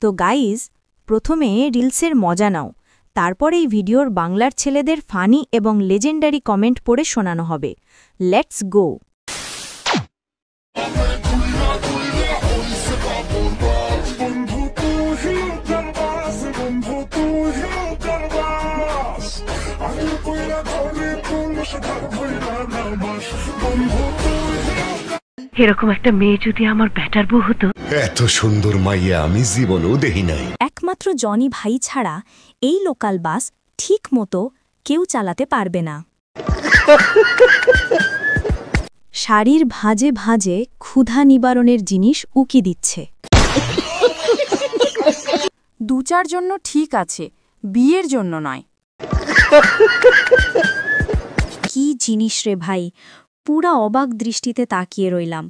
তো গাইজ, প্রথমে রিলসের মজা নাও, তারপর এই ভিডিওর বাংলার ছেলেদের ফানি এবং লেজেন্ডারি কমেন্ট পড়ে শোনানো হবে। Let's go. এরকম একটা মেয়ে যদি আমার ব্যাটার বউ হতো। এত সুন্দর মাইয়া আমি জীবনেও দেখি নাই। একমাত্র জনি ভাই ছাড়া এই লোকাল বাস ঠিক মতো কেউ চালাতে পারবে না। শাড়ির ভাঁজে ভাঁজে ক্ষুধা নিবারণের জিনিস উকি দিচ্ছে। 2-4 জন্য ঠিক আছে, বিয়ের জন্য নয়। কি জিনিস রে ভাই, পুরা অবাক দৃষ্টিতে তাকিয়ে রইলাম।